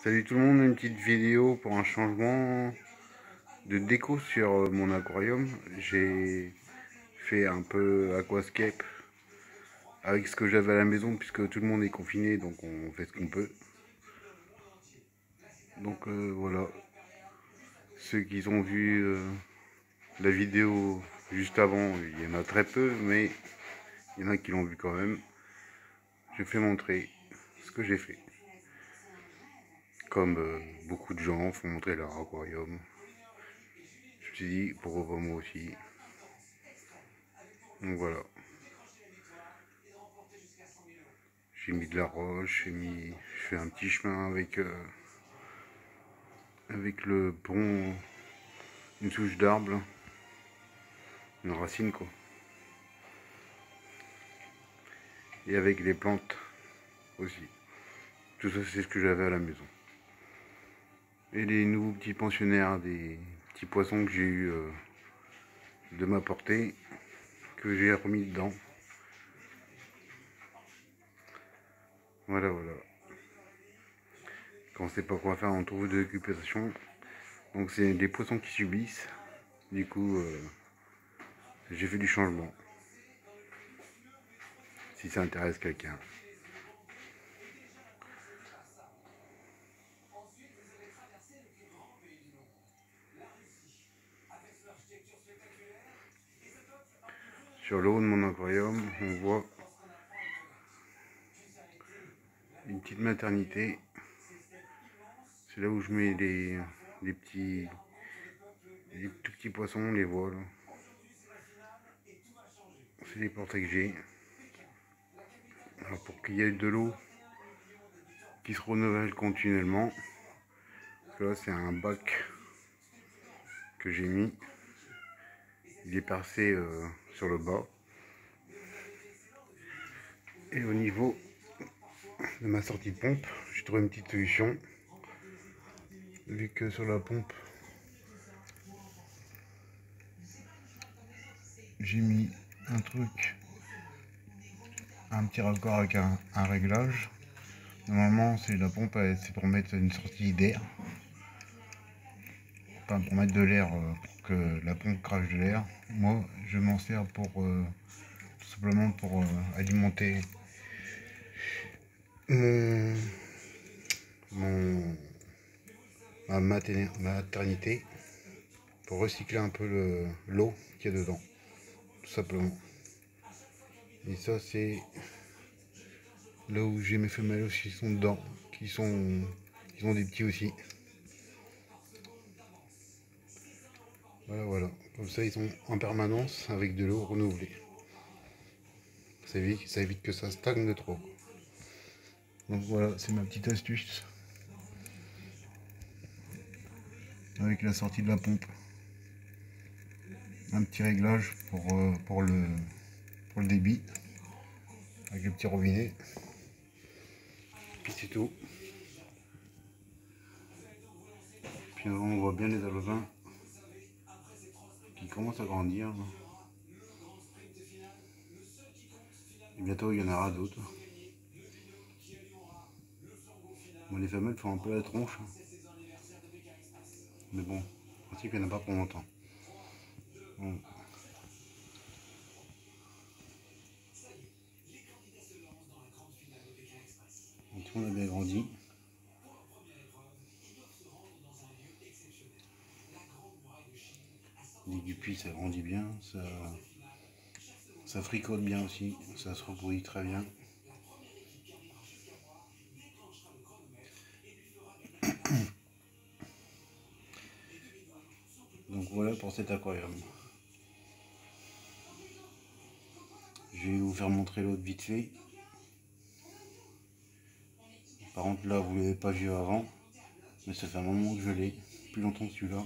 Salut tout le monde, une petite vidéo pour un changement de déco sur mon aquarium. J'ai fait un peu aquascape avec ce que j'avais à la maison puisque tout le monde est confiné, donc on fait ce qu'on peut. Donc voilà, ceux qui ont vu la vidéo juste avant, il y en a très peu, mais il y en a qui l'ont vu quand même. Je vais montrer ce que j'ai fait. Comme beaucoup de gens font montrer leur aquarium. Je me suis dit, pourquoi pas moi aussi. Donc voilà. J'ai mis de la roche, je fais un petit chemin avec le pont, une souche d'arbre, une racine quoi. Et avec les plantes aussi. Tout ça c'est ce que j'avais à la maison. Et les nouveaux petits pensionnaires, des petits poissons que j'ai eu de m'apporter, que j'ai remis dedans. Voilà. Quand on sait pas quoi faire, on trouve de l'occupation. Donc c'est des poissons qui subissent. Du coup, j'ai fait du changement. Si ça intéresse quelqu'un. Sur le haut de mon aquarium, on voit une petite maternité. C'est là où je mets les tout petits poissons, les voiles. C'est les portails que j'ai. Alors pour qu'il y ait de l'eau qui se renouvelle continuellement. Là c'est un bac que j'ai mis. Il est percé sur le bas. Et au niveau de ma sortie de pompe, j'ai trouvé une petite solution. Vu que sur la pompe, j'ai mis un truc, un petit raccord avec un réglage. Normalement, c'est la pompe, c'est pour mettre une sortie d'air. Enfin, pour mettre de l'air, pour que la pompe crache de l'air. Moi, je m'en sers pour tout simplement pour alimenter mon, mon ma maternité, pour recycler un peu l'eau qu'il y a dedans, tout simplement. Et ça, c'est là où j'ai mes femelles aussi, qui sont dedans, qui ont des petits aussi. Voilà. Comme ça, ils sont en permanence avec de l'eau renouvelée. Ça évite que ça stagne de trop. Donc voilà, c'est ma petite astuce avec la sortie de la pompe. Un petit réglage pour le débit avec le petit robinet. Puis c'est tout. Puis on voit bien les alevins qui commencent à grandir. Et bientôt il y en aura d'autres. Bon, les femelles font un peu la tronche. Mais bon, en principe il n'y en a pas pour longtemps. Bon. Tout le monde a bien grandi. Les guppies ça grandit bien, ça fricote bien aussi, ça se reproduit très bien. Donc voilà pour cet aquarium. Je vais vous faire montrer l'autre vite fait. Par contre là vous ne l'avez pas vu avant, mais ça fait un moment que je l'ai, plus longtemps que celui-là.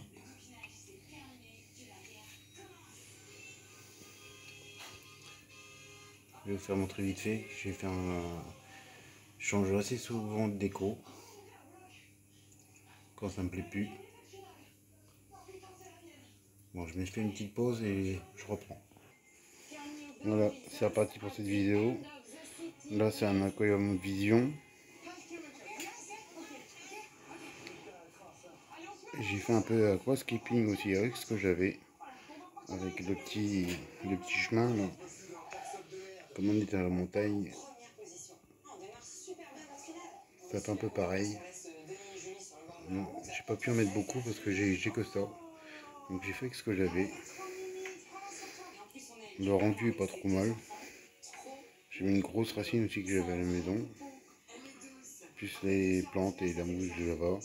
Je vais vous faire montrer vite fait. J'ai fait je change assez souvent de déco quand ça me plaît plus. Bon, je me fais une petite pause et je reprends. Voilà, c'est reparti pour cette vidéo. Là c'est un aquarium vision. j'ai fait un peu aquascaping aussi avec ce que j'avais. Avec le petit chemin là. Comme on est à la montagne, c'est un peu pareil. Bon, j'ai pas pu en mettre beaucoup parce que j'ai que ça. Donc j'ai fait avec ce que j'avais. Le rendu est pas trop mal. J'ai mis une grosse racine aussi que j'avais à la maison. Plus les plantes et la mousse de Java.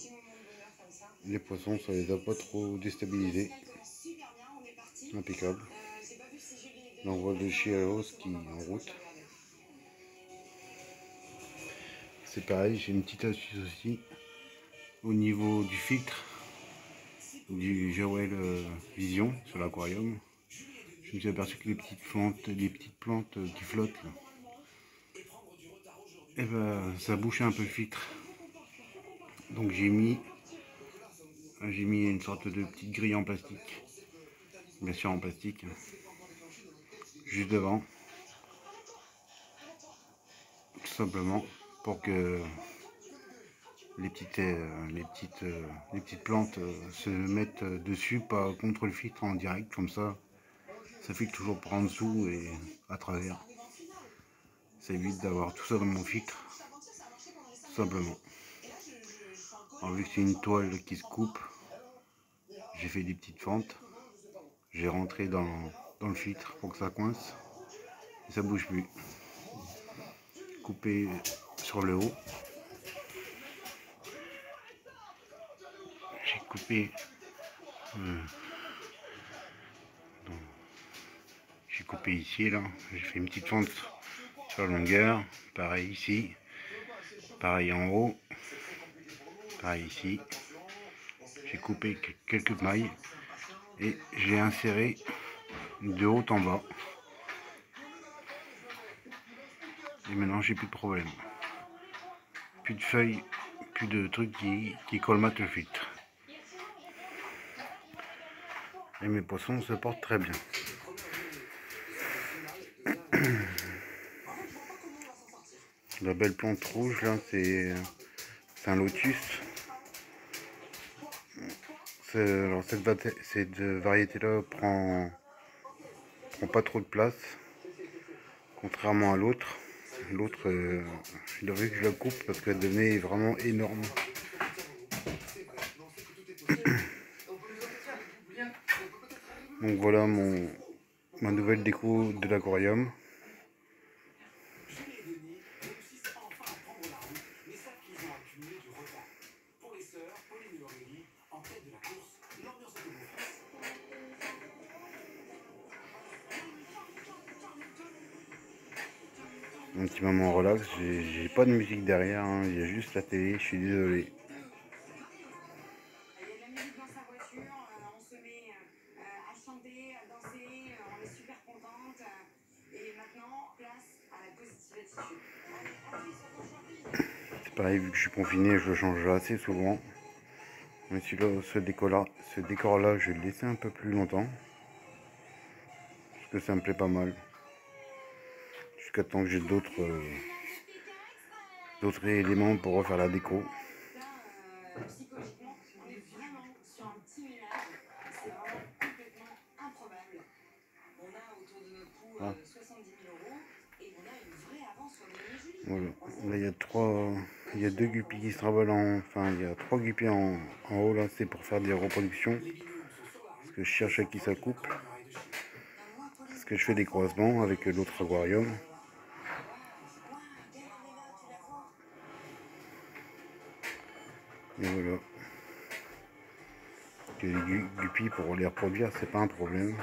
Les poissons, ça les a pas trop déstabilisés. Impeccable. L'envoi de Chialos qui est en route. C'est pareil, j'ai une petite astuce aussi. Au niveau du filtre du Jawel Vision sur l'aquarium, je me suis aperçu que les petites plantes qui flottent là, et ben, ça bouchait un peu le filtre. Donc j'ai mis une sorte de petite grille en plastique, bien sûr en plastique, juste devant, tout simplement pour que les petites plantes se mettent dessus, pas contre le filtre en direct, comme ça filtre toujours par en dessous et à travers. Ça évite d'avoir tout ça dans mon filtre, tout simplement. Alors, vu que c'est une toile qui se coupe, j'ai fait des petites fentes. J'ai rentré dans le filtre pour que ça coince et ça bouge plus. Coupé sur le haut. J'ai coupé ici là. J'ai fait une petite fente sur la longueur. Pareil ici. Pareil en haut. Pareil ici. J'ai coupé quelques mailles et j'ai inséré de haut en bas. Et maintenant j'ai plus de problème. Plus de feuilles, plus de trucs qui colmatent le filtre. Et mes poissons se portent très bien. La belle plante rouge là, c'est un lotus. Alors cette variété là prend pas trop de place, contrairement à l'autre. L'autre, il aurait que je la coupe parce qu'elle devenait vraiment énorme. Donc voilà ma nouvelle déco de l'aquarium. Un petit moment relax, j'ai pas de musique derrière, hein, il y a juste la télé, je suis désolé. C'est pareil, vu que je suis confiné, je le change assez souvent. Mais celui-là, ce décor-là, je vais le laisser un peu plus longtemps. Parce que ça me plaît pas mal. Jusqu'à temps que j'ai d'autres éléments pour refaire la déco. Ah. Voilà. Là il y a deux guppies qui se ravalent enfin il y a trois guppies en haut là, c'est pour faire des reproductions. Parce que je cherche à qui ça coupe. Parce que je fais des croisements avec l'autre aquarium. Et voilà. Que les guppies pour les reproduire, c'est pas un problème.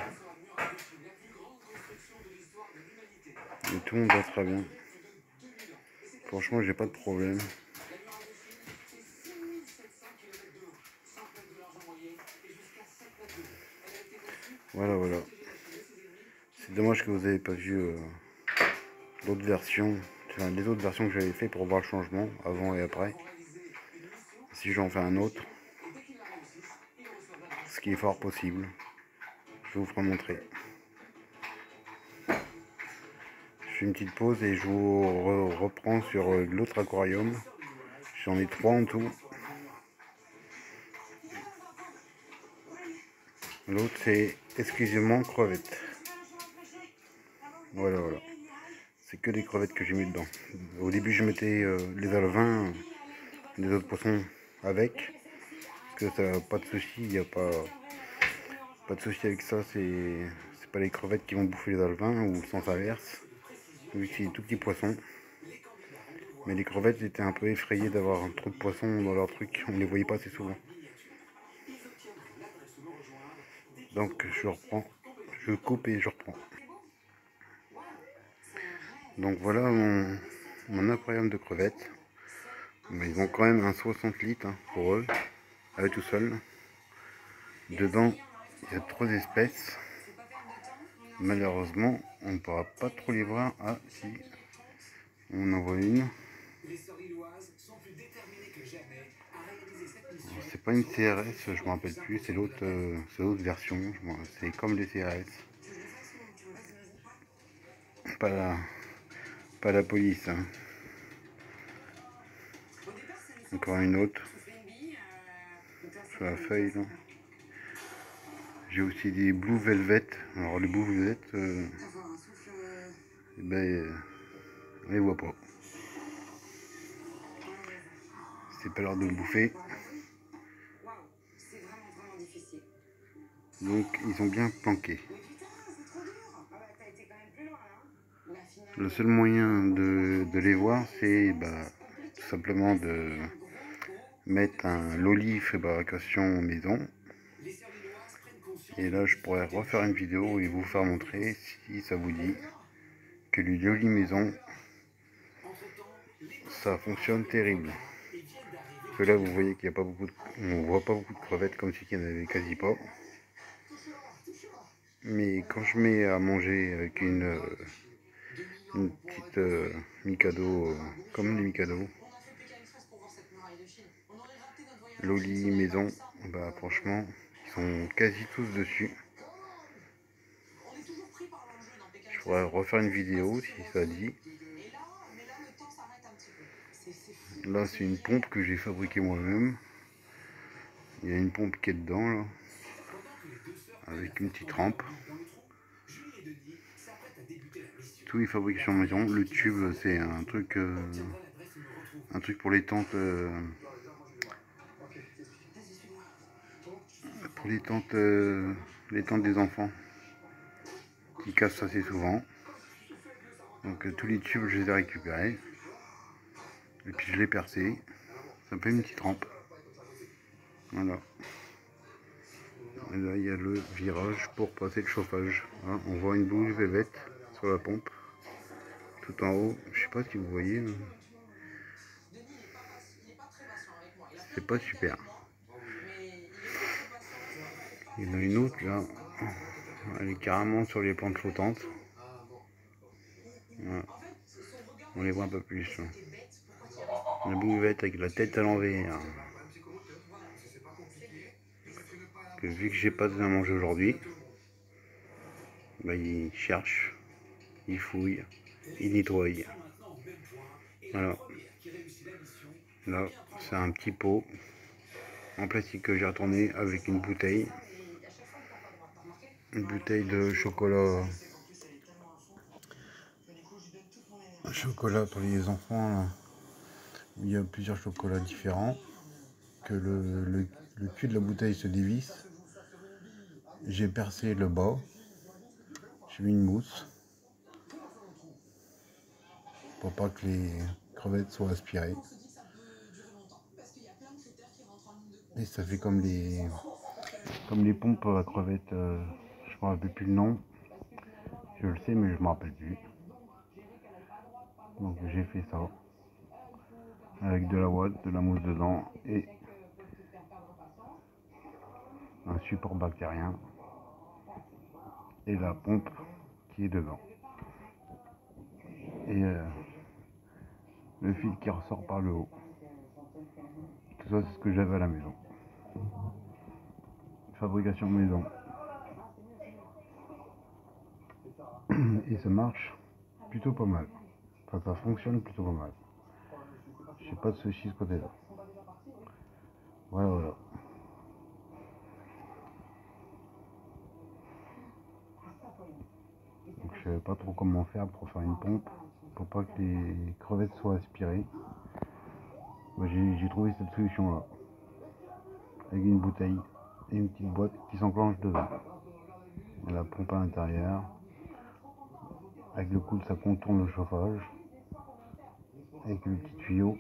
Et tout le monde va très bien. Franchement, j'ai pas de problème. Voilà. C'est dommage que vous n'avez pas vu l'autre version, enfin, les autres versions que j'avais fait pour voir le changement avant et après. Si j'en fais un autre, ce qui est fort possible, je vais vous remontrer. Je fais une petite pause et je vous reprends sur l'autre aquarium. J'en ai 3 en tout. L'autre c'est exclusivement crevettes. Voilà, voilà. C'est que des crevettes que j'ai mis dedans. Au début je mettais les alevins, les autres poissons avec. Que ça pas de souci, il n'y a pas de souci avec ça, c'est pas les crevettes qui vont bouffer les alevins ou sens inverse. Vu que c'est des tout petits poissons. Mais les crevettes étaient un peu effrayées d'avoir trop de poissons dans leur truc, on les voyait pas assez souvent. Donc je reprends, je coupe et je reprends. Donc voilà mon aquarium de crevettes. Mais ils ont quand même un 60 litres hein, pour eux, à eux tout seuls. Dedans, il y a 3 espèces. Malheureusement, on ne pourra pas trop les voir. Ah si, on en voit une. C'est pas une CRS, je me rappelle plus, c'est l'autre version. C'est comme les CRS. Pas la police. Hein. Encore une autre. Sur la feuille là. J'ai aussi des Blue Velvet. Alors les Blue Velvet, on les voit pas. C'est pas l'heure de bouffer. Donc ils ont bien planqué. Le seul moyen de les voir, c'est tout simplement de mettre un loli fabrication maison. Et là, je pourrais refaire une vidéo et vous faire montrer, si ça vous dit, que le loli maison, ça fonctionne terrible. Que là, vous voyez qu'il n'y a pas beaucoup on voit pas beaucoup de crevettes comme si il n'y en avait quasi pas. Mais quand je mets à manger avec une petite Mikado, comme les Mikado, loli maison, franchement, ils sont quasi tous dessus. Je pourrais refaire une vidéo si ça dit. Là, c'est une pompe que j'ai fabriquée moi-même. Il y a une pompe qui est dedans, là, avec une petite rampe. Tout est fabrication maison. Le tube, c'est un truc pour les tentes. Pour les tentes des enfants qui cassent assez souvent. Donc tous les tubes, je les ai récupérés. Et puis je l'ai percé. Ça me fait une petite rampe. Voilà. Et là, il y a le virage pour passer le chauffage. Hein, on voit une bougie Velvet sur la pompe. Tout en haut. Je sais pas si vous voyez. C'est pas super. Il y en a une autre là. Elle est carrément sur les plantes flottantes. Voilà. On les voit un peu plus. Hein. La bouvette avec la tête à l'envers. Que vu que j'ai pas de à manger aujourd'hui, il cherche, il fouille, il nettoie. Voilà. Là, c'est un petit pot en plastique que j'ai retourné avec une bouteille. Une bouteille de chocolat. Chocolat pour les enfants. Là. Il y a plusieurs chocolats différents. Que le cul de la bouteille se dévisse. J'ai percé le bas. J'ai mis une mousse. Pour pas que les crevettes soient aspirées. Et ça fait comme les pompes à crevettes. Je me rappelle plus le nom. Je le sais mais je me rappelle plus. Donc j'ai fait ça. Avec de la ouate, de la mousse dedans et un support bactérien. Et la pompe qui est dedans. Et le fil qui ressort par le haut. Tout ça c'est ce que j'avais à la maison. Fabrication maison. Et ça marche plutôt pas mal. Enfin ça fonctionne plutôt pas mal. J'ai pas de soucis de ce côté là. Voilà. pas trop comment faire pour faire une pompe, pour pas que les crevettes soient aspirées. Moi, j'ai trouvé cette solution là, avec une bouteille et une petite boîte qui s'enclenche devant. Et la pompe à l'intérieur, avec le coude ça contourne le chauffage, avec le petit tuyau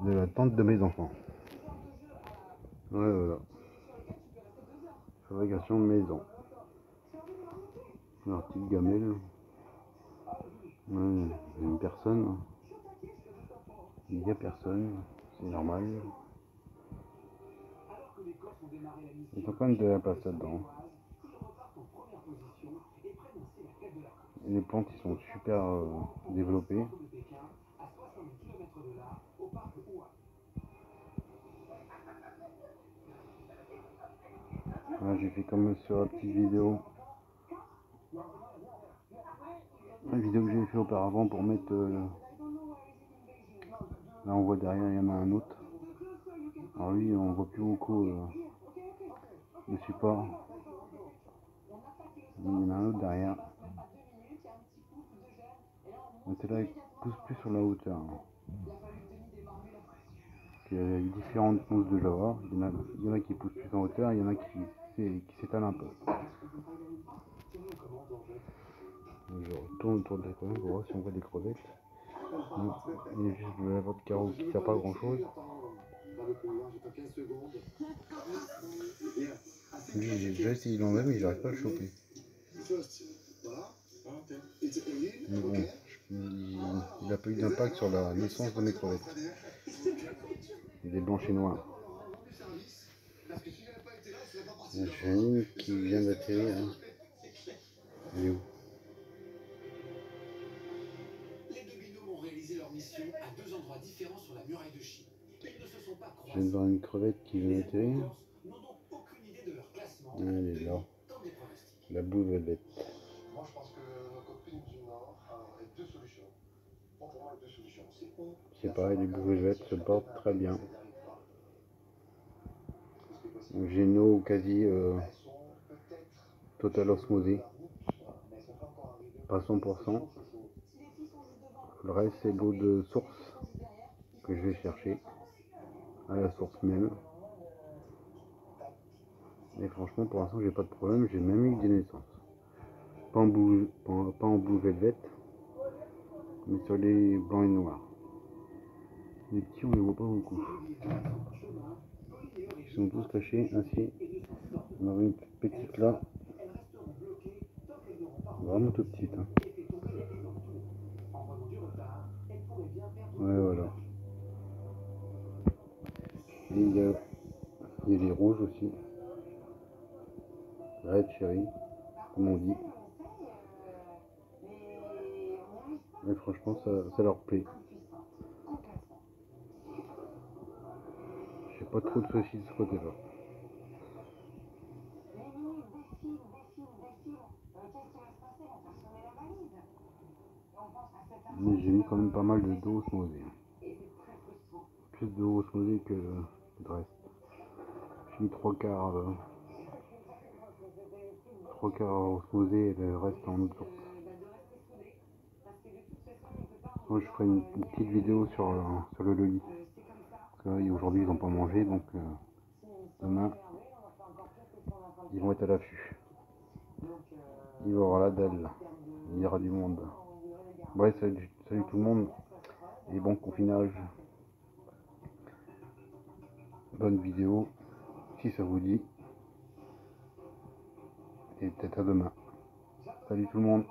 de la tente de mes enfants. Ouais, voilà. Fabrication maison. Alors, petite gamelle. Ouais, une personne. Il n'y a personne, c'est normal. Ils ont quand même de la place là-dedans. Les plantes ils sont super développées. Voilà, j'ai fait comme sur la petite vidéo. La vidéo que j'ai fait auparavant pour mettre... là on voit derrière, il y en a un autre. Alors lui on voit plus beaucoup le support. Il y en a un autre derrière. Donc là il pousse plus sur la hauteur. Il y a différentes mousses de Java. Il y en a qui poussent plus en hauteur, il y en a qui s'étalent un peu. Je retourne autour de la crevette pour voir si on voit des crevettes. Non, il y a juste de la de carreau qui ne sert pas à grand chose. Lui, j'ai déjà essayé de l'enlever mais j'arrive pas à le choper. Mais bon, il n'a pas eu d'impact sur la naissance de mes crevettes. Des blanches et noires. J'ai une qui vient d'atterrir. Hein. Elle est où? Je viens de voir une crevette qui vient d'atterrir. Elle est là. La Blue Velvet. Moi je pense que notre copine du Nord aurait deux solutions. C'est pareil, les Blue Velvet se portent très bien. Géno quasi total osmosé. Pas 100%. Le reste c'est l'eau de source que je vais chercher à la source même. Et franchement pour l'instant j'ai pas de problème, j'ai même eu des naissances. Pas en blue velvet, mais sur les blancs et noirs. Les petits on les voit pas beaucoup. Ils sont tous cachés ainsi. On a une petite là. Vraiment toute petite. Hein. Ouais voilà. Et il y a les rouges aussi. Red cherry, comme on dit. Et franchement ça leur plaît. J'ai pas trop de soucis de ce côté là. Mais j'ai mis quand même pas mal d'eau osmosée. Plus d'eau osmosée que de reste. J'ai mis 3 quarts osmosée et le reste en eau de source. Moi je ferai une petite vidéo sur le loli. Parce que aujourd'hui ils n'ont pas mangé donc demain ils vont être à l'affût. Il va y avoir la dalle. Il y aura du monde. Ouais, salut tout le monde et bon confinage. Bonne vidéo si ça vous dit. Et peut-être à demain. Salut tout le monde.